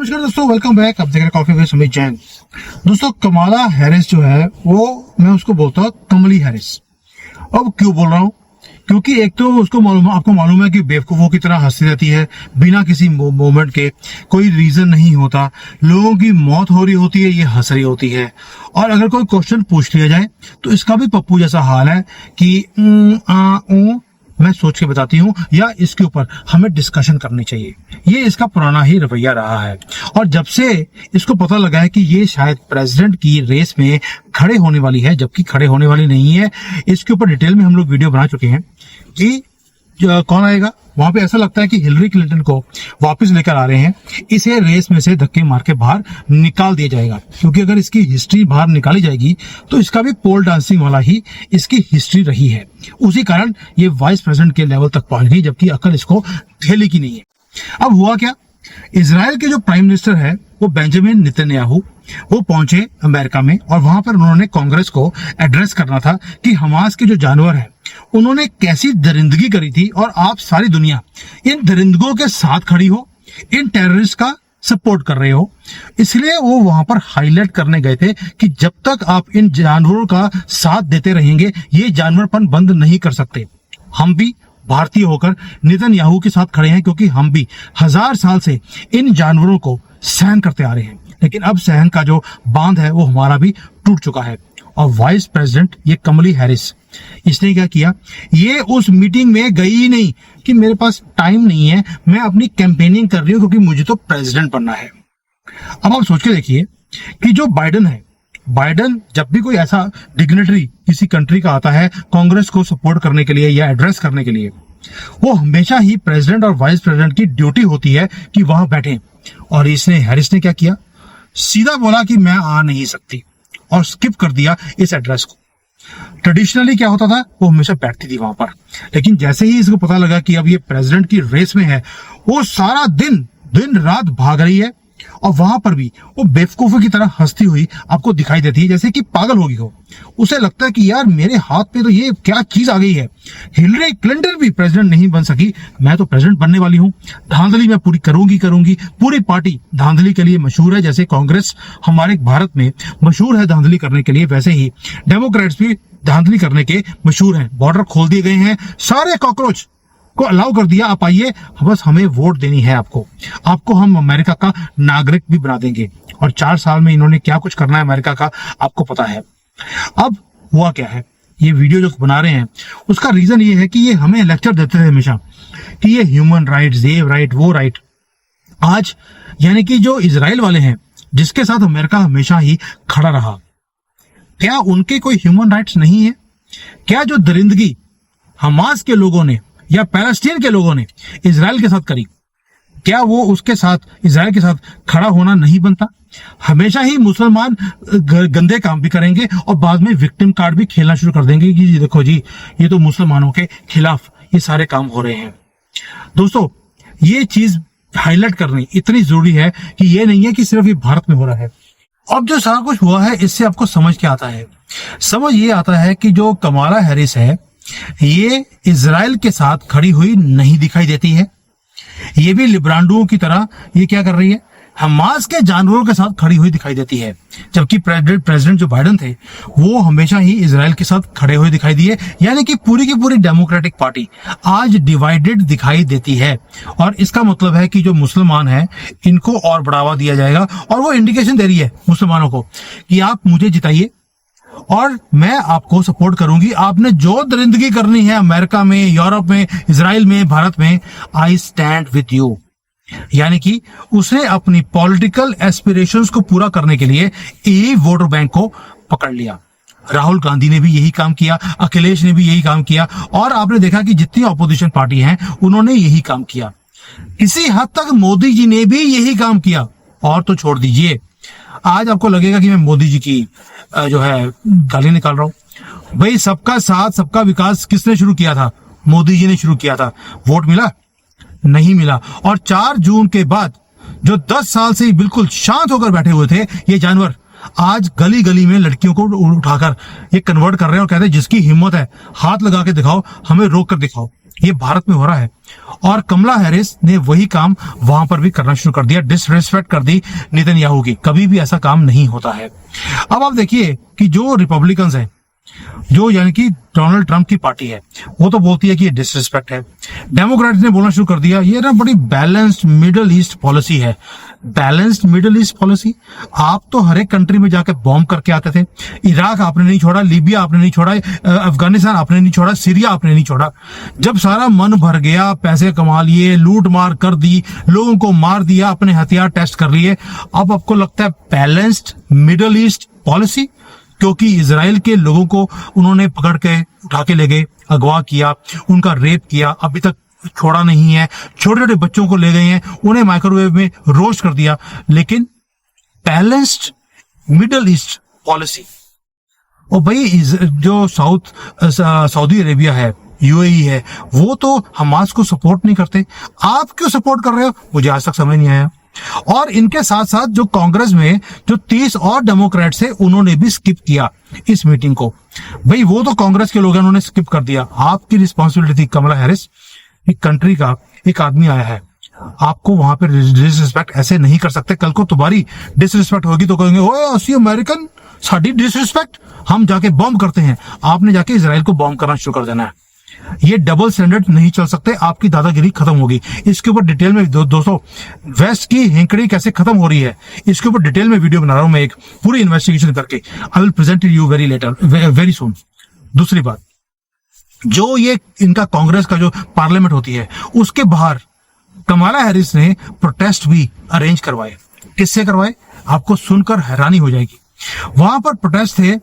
नमस्कार दोस्तों, welcome back. आप देख रहे हैं कॉफी विद सुमित जैन। दोस्तों, कमला हैरिस जो है वो मैं उसको बोलता हूँ कमली हैरिस। अब क्यों बोल रहा हूँ? क्योंकि एक तो उसको आपको मालूम है कि बेवकूफों की तरह हंसती रहती है बिना किसी मूवमेंट के, कोई रीजन नहीं होता। लोगों की मौत हो रही होती है, ये हंस रही होती है। और अगर कोई क्वेश्चन पूछ लिया जाए तो इसका भी पप्पू जैसा हाल है कि मैं सोच के बताती हूँ या इसके ऊपर हमें डिस्कशन करनी चाहिए। ये इसका पुराना ही रवैया रहा है। और जब से इसको पता लगा है कि ये शायद प्रेसिडेंट की रेस में खड़े होने वाली है, जबकि खड़े होने वाली नहीं है, इसके ऊपर डिटेल में हम लोग वीडियो बना चुके हैं कि कौन आएगा। वहां पे ऐसा लगता है कि हिलरी क्लिंटन को वापस लेकर आ रहे हैं। इसे रेस में से धक्के मार के बाहर निकाल दिया जाएगा, क्योंकि अगर इसकी हिस्ट्री बाहर निकाली जाएगी तो इसका भी पोल डांसिंग वाला ही इसकी हिस्ट्री रही है। उसी कारण ये वाइस प्रेसिडेंट के लेवल तक पहुंच गई, जबकि अकल इसको ठेली की नहीं है। अब हुआ क्या, इजराइल के जो प्राइम मिनिस्टर है वो बेंजामिन नेतन्याहू, वो पहुंचे अमेरिका में और वहां पर उन्होंने कांग्रेस को एड्रेस करना था कि हमास के जो जानवर हैं उन्होंने कैसी दरिंदगी करी थी और आप सारी दुनिया इन दरिंदगों के साथ खड़ी हो, इन टेररिस्ट का सपोर्ट कर रहे हो। इसलिए वो वहां पर हाईलाइट करने गए थे कि जब तक आप इन जानवरों का साथ देते रहेंगे ये जानवरपन बंद नहीं कर सकते। हम भी भारतीय होकर नेतन्याहू के साथ खड़े हैं, क्योंकि हम भी 1000 साल से इन जानवरों को सहन करते आ रहे हैं। लेकिन अब सहन का जो बांध है वो हमारा भी टूट चुका है। और वाइस प्रेसिडेंट ये कमली हैरिस, इसने क्या किया, ये उस मीटिंग में गई ही नहीं कि मेरे पास टाइम नहीं है, मैं अपनी कैंपेनिंग कर रही हूं क्योंकि मुझे तो प्रेसिडेंट बनना है। अब आप सोच के देखिए कि जो बाइडन है, बाइडन जब भी कोई ऐसा डिग्नेटरी किसी कंट्री का आता है कांग्रेस को सपोर्ट करने के लिए या एड्रेस करने के लिए, वो हमेशा ही प्रेसिडेंट और वाइस प्रेसिडेंट की ड्यूटी होती है कि वहां बैठे। और इसने हैरिस ने क्या किया, सीधा बोला कि मैं आ नहीं सकती और स्किप कर दिया इस एड्रेस को। ट्रेडिशनली क्या होता था, वो हमेशा बैठती थी वहां पर, लेकिन जैसे ही इसको पता लगा कि अब ये प्रेसिडेंट की रेस में है, वो सारा दिन रात भाग रही है। और वहां पर भी वो बेवकूफों की तरह हंसती हुई आपको दिखाई देती है, जैसे कि पागल होगी हो। उसे लगता है कि यार मेरे हाथ पे तो ये क्या चीज आ गई है, हिलरी क्लिंटन भी प्रेसिडेंट नहीं बन सकी, मैं तो प्रेसिडेंट बनने वाली हूँ। धांधली मैं पूरी करूंगी। पूरी पार्टी धांधली के लिए मशहूर है, जैसे कांग्रेस हमारे भारत में मशहूर है धांधली करने के लिए, वैसे ही डेमोक्रेट्स भी धांधली करने के मशहूर हैं। बॉर्डर खोल दिए गए हैं, सारे कॉकरोच को अलाउ कर दिया, आप आइए, बस हमें वोट देनी है आपको हम अमेरिका का नागरिक भी बना देंगे। और 4 साल में इन्होंने क्या कुछ करना है अमेरिका का आपको पता है। अब हुआ क्या है, ये वीडियो जो बना रहे हैं उसका रीजन ये है कि ये हमें लेक्चर देते थे हमेशा कि ये ह्यूमन राइट्स, ये राइट, वो राइट। आज यानी कि जो इजराइल वाले हैं जिसके साथ अमेरिका हमेशा ही खड़ा रहा, क्या उनके कोई ह्यूमन राइट्स नहीं है? क्या जो दरिंदगी हमास के लोगों ने या पैलेस्टीन के लोगों ने इजराइल के साथ करी, क्या वो उसके साथ इजराइल के साथ खड़ा होना नहीं बनता? हमेशा ही मुसलमान गंदे काम भी करेंगे और बाद में विक्टिम कार्ड भी खेलना शुरू कर देंगे कि देखो जी ये तो मुसलमानों के खिलाफ ये सारे काम हो रहे हैं। दोस्तों, ये चीज हाईलाइट करनी इतनी जरूरी है कि ये नहीं है कि सिर्फ ये भारत में हो रहा है। अब जो सारा कुछ हुआ है इससे आपको समझ क्या आता है? समझ ये आता है कि जो कमला हैरिस है ये इजराइल के साथ खड़ी हुई नहीं दिखाई देती है। ये भी लिब्रांडुओं की तरह ये क्या कर रही है, हमास के जानवरों के साथ खड़ी हुई दिखाई देती है। जबकि प्रेसिडेंट जो बाइडन थे वो हमेशा ही इजराइल के साथ खड़े हुए दिखाई दिए। यानी कि पूरी की पूरी डेमोक्रेटिक पार्टी आज डिवाइडेड दिखाई देती है। और इसका मतलब है कि जो मुसलमान हैं इनको और बढ़ावा दिया जाएगा। और वो इंडिकेशन दे रही है मुसलमानों को कि आप मुझे जिताइए और मैं आपको सपोर्ट करूंगी। आपने जो दरिंदगी करनी है अमेरिका में, यूरोप में, इजराइल में, भारत में, आई स्टैंड विथ यू। यानी कि उसने अपनी पॉलिटिकल एस्पिरेशंस को पूरा करने के लिए यही वोटर बैंक को पकड़ लिया। राहुल गांधी ने भी यही काम किया, अखिलेश ने भी यही काम किया, और आपने देखा कि जितनी ऑपोजिशन पार्टी हैं उन्होंने यही काम किया। किसी हद तक मोदी जी ने भी यही काम किया। और तो छोड़ दीजिए, आज आपको लगेगा कि मैं मोदी जी की जो है गाली निकाल रहा हूं। भाई सबका साथ सबका विकास किसने शुरू किया था? मोदी जी ने शुरू किया था। वोट मिला? नहीं मिला। और 4 जून के बाद जो 10 साल से बिल्कुल शांत होकर बैठे हुए थे ये जानवर, आज गली गली में लड़कियों को उठाकर ये कन्वर्ट कर रहे हैं और कहते हैं जिसकी हिम्मत है हाथ लगा के दिखाओ, हमें रोक कर दिखाओ। ये भारत में हो रहा है। और कमला हैरिस ने वही काम वहां पर भी करना शुरू कर दिया, डिसरिस्पेक्ट कर दी नेतन्याहू की। कभी भी ऐसा काम नहीं होता है। अब आप देखिए कि जो रिपब्लिकन्स हैं, जो यानी कि डोनाल्ड ट्रंप की पार्टी है, वो तो बोलती है कि ये डिसरिस्पेक्ट है। डेमोक्रेट्स ने बोलना शुरू कर दिया ये ना बड़ी बैलेंस्ड मिडिल ईस्ट पॉलिसी है। Balanced middle east policy? आप तो हर एक कंट्री में जाकर बॉम्ब करके आते थे। इराक आपने नहीं छोड़ा, लीबिया आपने नहीं छोड़ा, अफगानिस्तान आपने नहीं छोड़ा, सीरिया आपने नहीं छोड़ा। जब सारा मन भर गया, पैसे कमा लिए, लूट मार कर दी, लोगों को मार दिया, अपने हथियार टेस्ट कर लिए, अब आपको लगता है बैलेंस्ड मिडिल ईस्ट पॉलिसी? क्योंकि इजराइल के लोगों को उन्होंने पकड़ के उठा के ले गए, अगवा किया, उनका रेप किया, अभी तक छोड़ा नहीं है। छोटे छोटे बच्चों को ले गए हैं, उन्हें माइक्रोवेव में रोस्ट कर दिया। लेकिन बैलेंस्ड मिडिल ईस्ट पॉलिसी? और भाई जो सऊदी अरेबिया है, यूएई है, वो तो हमास को सपोर्ट नहीं करते। आप क्यों सपोर्ट कर रहे हो? मुझे आज तक समझ नहीं आया। और इनके साथ साथ जो कांग्रेस में जो 30 और डेमोक्रेट्स है, उन्होंने भी स्किप किया इस मीटिंग को। भाई वो तो कांग्रेस के लोग हैं, उन्होंने स्किप कर दिया। आपकी रिस्पॉन्सिबिलिटी थी कमला हैरिस, एक कंट्री का एक आदमी आया है, आपको वहां पे डिसरिस्पेक्ट ऐसे नहीं कर सकते। कल को तुम्हारी डिसरिस्पेक्ट होगी तो कहेंगे ओए असली अमेरिकन साडी डिसरिस्पेक्ट, हम जाके बॉम्ब करते हैं। आपने जाके इजराइल को बॉम्ब करना शुरू कर देना है। ये डबल स्टैंडर्ड नहीं चल सकते, आपकी दादागिरी खत्म होगी। इसके ऊपर डिटेल में दोस्तों वेस्ट की हिंकड़ी कैसे खत्म हो रही है, इसके ऊपर डिटेल में वीडियो बना रहा हूं मैं, एक पूरी इन्वेस्टिगेशन करके। I will present you very later, very soon. दूसरी बात, जो ये इनका कांग्रेस का जो पार्लियामेंट होती है, उसके बाहर कमला हैरिस ने प्रोटेस्ट भी अरेंज करवाए। किससे करवाए? आपको सुनकर हैरानी हो जाएगी। वहां पर प्रोटेस्ट थे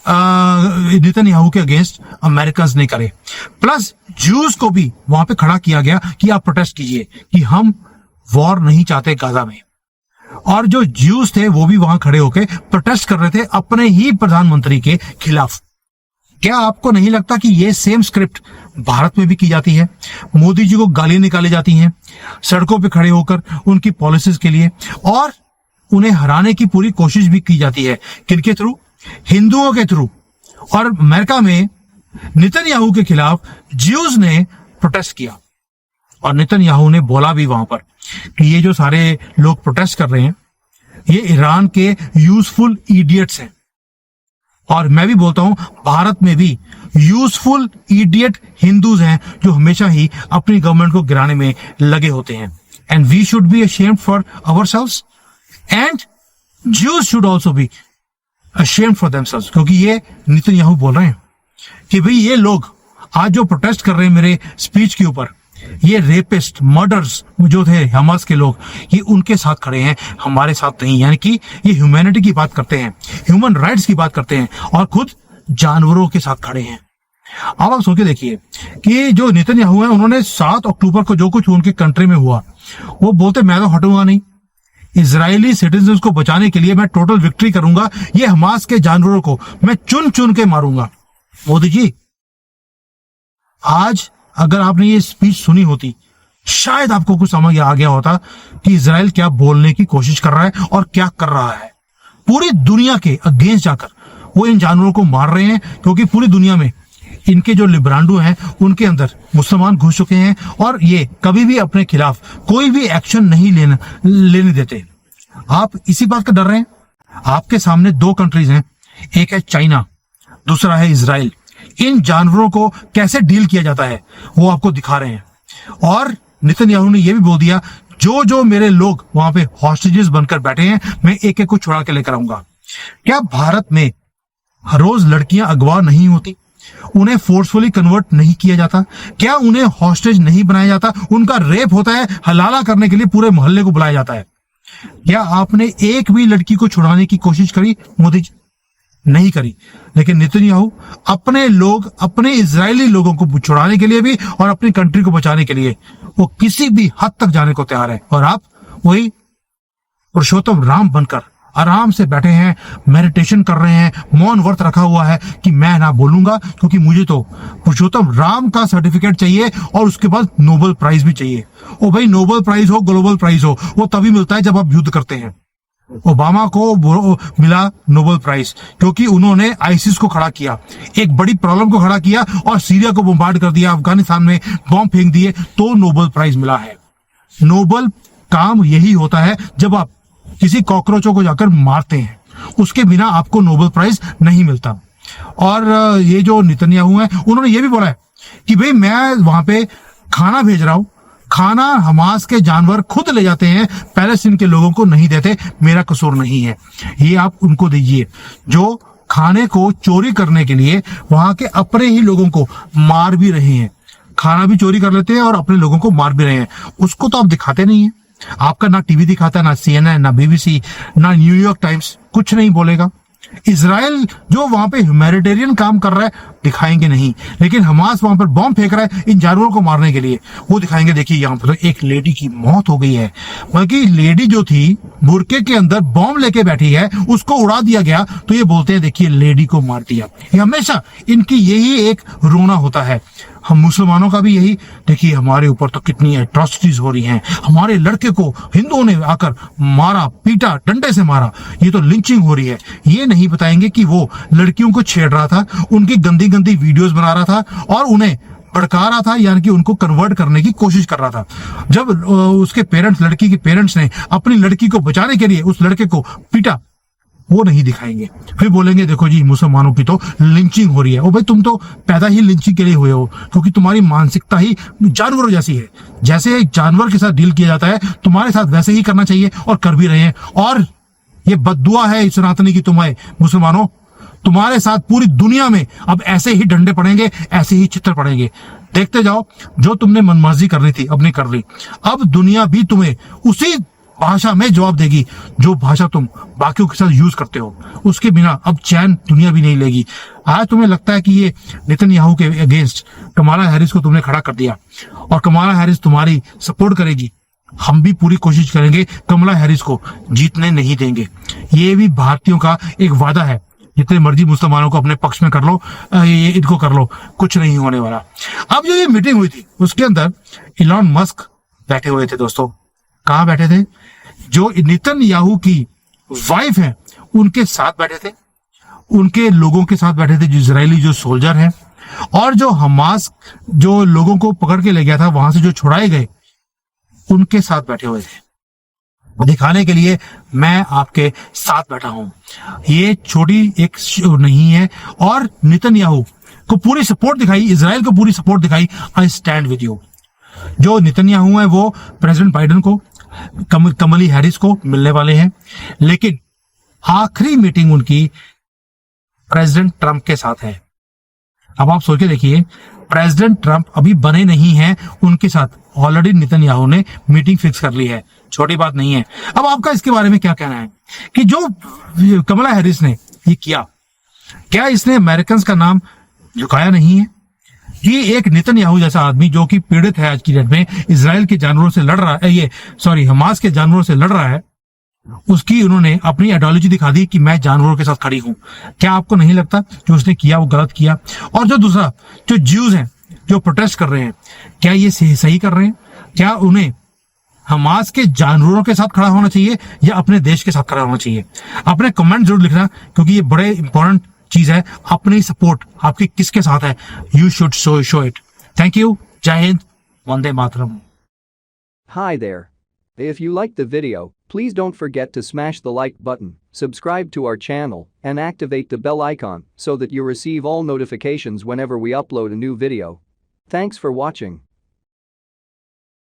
नेतन्याहू के अगेंस्ट, अमेरिकन ने करे। प्लस ज्यूज को भी वहां पे खड़ा किया गया कि आप प्रोटेस्ट कीजिए कि हम वॉर नहीं चाहते गाजा में। और जो ज्यूज थे वो भी वहां खड़े होकर प्रोटेस्ट कर रहे थे अपने ही प्रधानमंत्री के खिलाफ। क्या आपको नहीं लगता कि ये सेम स्क्रिप्ट भारत में भी की जाती है? मोदी जी को गालियां निकाली जाती हैं सड़कों पे खड़े होकर उनकी पॉलिसीज के लिए, और उन्हें हराने की पूरी कोशिश भी की जाती है। किनके थ्रू? हिंदुओं के थ्रू। और अमेरिका में नेतन्याहू के खिलाफ ज्यूज ने प्रोटेस्ट किया, और नेतन्याहू ने बोला भी वहां पर कि ये जो सारे लोग प्रोटेस्ट कर रहे हैं, ये ईरान के यूजफुल इडियट्स हैं। और मैं भी बोलता हूं भारत में भी यूजफुल इडियट हिंदूज हैं जो हमेशा ही अपनी गवर्नमेंट को गिराने में लगे होते हैं। And we should be ashamed for ourselves, and Jews should also be ashamed for themselves. क्योंकि ये नेतन्याहू बोल रहे हैं कि भाई ये लोग आज जो प्रोटेस्ट कर रहे हैं मेरे स्पीच के ऊपर, ये रेपिस्ट मर्डर्स जो थे हमास के लोग, ये उनके साथ खड़े हैं, हमारे साथ नहीं। यानी कि ये ह्यूमैनिटी की बात करते हैं, ह्यूमन राइट्स की बात करते हैं, और खुद जानवरों के साथ खड़े हैं। अब आप सोच के देखिए कि जो नेतन्याहू है, उन्होंने 7 अक्टूबर को जो कुछ उनके कंट्री में हुआ, वो बोलते मैं तो हटूंगा नहीं, इजरायली सिटीजन्स को बचाने के लिए मैं टोटल विक्ट्री करूंगा, ये हमास के जानवरों को मैं चुन चुन के मारूंगा। मोदी जी, आज अगर आपने ये स्पीच सुनी होती, शायद आपको कुछ समझ आ गया होता कि इजराइल क्या बोलने की कोशिश कर रहा है और क्या कर रहा है। पूरी दुनिया के अगेंस्ट जाकर वो इन जानवरों को मार रहे हैं, क्योंकि पूरी दुनिया में इनके जो लिब्रांडो हैं, उनके अंदर मुसलमान घुस चुके हैं, और ये कभी भी अपने खिलाफ कोई भी एक्शन नहीं लेने देते। आप इसी बात का डर रहे हैं? आपके सामने 2 कंट्रीज हैं, एक है चाइना, दूसरा है इजराइल। इन जानवरों को कैसे डील किया जाता है वो आपको दिखा रहे हैं। और नेतन्याहू ने यह भी बोल दिया, जो जो मेरे लोग वहां पे हॉस्टेजेस बनकर बैठे हैं, मैं एक एक को छुड़ा के लेकर आऊंगा। क्या भारत में हर रोज लड़कियां अगवा नहीं होती? उन्हें फोर्सफुली कन्वर्ट नहीं किया जाता? क्या उन्हें हॉस्टेज नहीं बनाया जाता? उनका रेप होता है, हलाला करने के लिए पूरे मोहल्ले को बुलाया जाता है। क्या आपने एक भी लड़की को छुड़ाने की कोशिश करी मोदी जी? नहीं करी। लेकिन नेतन्याहू अपने लोग, अपने इजरायली लोगों को छुड़ाने के लिए भी और अपनी कंट्री को बचाने के लिए वो किसी भी हद तक जाने को तैयार है। और आप वही पुरुषोत्तम राम बनकर आराम से बैठे हैं, मेडिटेशन कर रहे हैं, मौन व्रत रखा हुआ है कि मैं ना बोलूंगा, क्योंकि मुझे तो पुरुषोत्तम राम का सर्टिफिकेट चाहिए और उसके बाद नोबेल प्राइज भी चाहिए। ओ भाई, नोबेल प्राइज हो, ग्लोबल प्राइज हो, वो तभी मिलता है जब आप युद्ध करते हैं। ओबामा को मिला नोबेल प्राइज क्योंकि उन्होंने आईसिस को खड़ा किया, एक बड़ी प्रॉब्लम को खड़ा किया और सीरिया को बम्बार्ड कर दिया, अफगानिस्तान में बॉम्ब फेंक दिए, तो नोबेल प्राइज मिला है। नोबेल काम यही होता है, जब आप किसी कॉकरोचों को जाकर मारते हैं, उसके बिना आपको नोबेल प्राइज नहीं मिलता। और ये जो नेतन्याहू है, उन्होंने ये भी बोला है कि भाई मैं वहां पे खाना भेज रहा हूं, खाना हमास के जानवर खुद ले जाते हैं, पैलेस्टीन के लोगों को नहीं देते, मेरा कसूर नहीं है। ये आप उनको दीजिए जो खाने को चोरी करने के लिए वहां के अपने ही लोगों को मार भी रहे हैं, खाना भी चोरी कर लेते हैं और अपने लोगों को मार भी रहे हैं। उसको तो आप दिखाते नहीं है, आपका ना टीवी दिखाता, ना CNN, ना BBC, ना न्यूयॉर्क टाइम्स, कुछ नहीं बोलेगा। इजराइल जो वहां पे ह्यूमैनिटेरियन काम कर रहा है दिखाएंगे नहीं, लेकिन हमास वहां पर बॉम्ब फेंक रहा है इन जानवरों को मारने के लिए, वो दिखाएंगे। देखिए यहाँ पर तो एक लेडी की मौत हो गई है, बल्कि लेडी जो थी बुरके के अंदर बॉम्ब लेके बैठी है, उसको उड़ा दिया गया, तो ये बोलते हैं देखिए लेडी को मार दिया। ये हमेशा इनकी यही एक रोना होता है। हम मुसलमानों का भी यही, देखिए हमारे ऊपर तो कितनी एट्रोसिटीज हो रही हैं, हमारे लड़के को हिंदुओं ने आकर मारा, पीटा, डंडे से मारा, ये तो लिंचिंग हो रही है। ये नहीं बताएंगे कि वो लड़कियों को छेड़ रहा था, उनकी गंदी गंदी वीडियोस बना रहा था और उन्हें भड़का रहा था, यानी कि उनको कन्वर्ट करने की कोशिश कर रहा था। जब उसके पेरेंट्स, लड़की के पेरेंट्स ने अपनी लड़की को बचाने के लिए उस लड़के को पीटा, वो नहीं दिखाएंगे। फिर बोलेंगे देखो जी मुसलमानों की तो लिंचिंग हो रही है। ओ भाई तुम तो पैदा ही लिंचिंग के लिए हुए हो, क्योंकि तुम्हारी मानसिकता ही जानवरों जैसी है। जैसे एक जानवर के साथ डील किया जाता है, तुम्हारे साथ वैसे ही करना चाहिए और कर भी रहे हैं। और ये बद्दुआ है सनातनी की तुम्हें मुसलमानों, तुम्हारे साथ पूरी दुनिया में अब ऐसे ही डंडे पड़ेंगे, ऐसे ही चित्र पड़ेंगे। देखते जाओ, जो तुमने मनमर्जी करनी थी अपनी कर ली, अब दुनिया भी तुम्हें उसी भाषा में जवाब देगी जो भाषा तुम बाकियों के साथ यूज करते हो। उसके बिना अब चैन दुनिया भी नहीं लेगी। आज तुम्हें लगता है कि ये नेतन्याहू के अगेंस्ट कमाला हैरिस को तुमने खड़ा कर दिया और कमाला हैरिस तुम्हारी सपोर्ट करेगी। हम भी पूरी कोशिश करेंगे, कमला हैरिस को जीतने नहीं देंगे। ये भी भारतीयों का एक वादा है, जितने मर्जी मुसलमानों को अपने पक्ष में कर लो, ये इनको कर लो, कुछ नहीं होने वाला। अब जो ये मीटिंग हुई थी उसके अंदर इलॉन मस्क बैठे हुए थे दोस्तों। कहाँ बैठे थे? जो नेतन्याहू की वाइफ है उनके साथ बैठे थे, उनके लोगों के साथ बैठे थे, जो इजरायली जो सोल्जर हैं, और जो हमास जो लोगों को पकड़ के ले गया था वहां से जो छुड़ाए गए, उनके साथ बैठे हुए थे, दिखाने के लिए मैं आपके साथ बैठा हूं। ये छोटी एक शो नहीं है। और नेतन्याहू को पूरी सपोर्ट दिखाई, इजराइल को पूरी सपोर्ट दिखाई, आई स्टैंड विद यू। जो नेतन्याहू है वो प्रेसिडेंट बाइडेन को, कमली हैरिस को मिलने वाले हैं, लेकिन आखिरी मीटिंग उनकी प्रेसिडेंट ट्रंप के साथ है। अब आप सोच के देखिए, प्रेसिडेंट ट्रंप अभी बने नहीं हैं, उनके साथ ऑलरेडी नेतन्याहू ने मीटिंग फिक्स कर ली है। छोटी बात नहीं है। अब आपका इसके बारे में क्या कहना है कि जो कमला हैरिस ने ये किया, क्या इसने अमेरिकन का नाम झुकाया नहीं है? ये एक नेतन्याहू जैसा आदमी जो कि पीड़ित है आज की डेट में, इजराइल के जानवरों से लड़ रहा है, हमास के जानवरों से लड़ रहा है, उसकी उन्होंने अपनी आइडियोलॉजी दिखा दी कि मैं जानवरों के साथ खड़ी हूं। क्या आपको नहीं लगता जो उसने किया वो गलत किया? और जो दूसरा, जो ज्यूज हैं जो प्रोटेस्ट कर रहे हैं, क्या ये सही कर रहे हैं? क्या उन्हें हमास के जानवरों के साथ खड़ा होना चाहिए या अपने देश के साथ खड़ा होना चाहिए? अपने कमेंट जरूर लिखना, क्योंकि ये बड़े इंपॉर्टेंट चीज है। अपनी सपोर्ट आपकी किसके साथ है, you should show it. Thank you. जय Hind, Vande Mataram. Hi there. If you liked the video, please don't forget to smash the like button, subscribe to our channel, and activate the bell icon so that you receive all notifications whenever we upload a new video. Thanks for watching.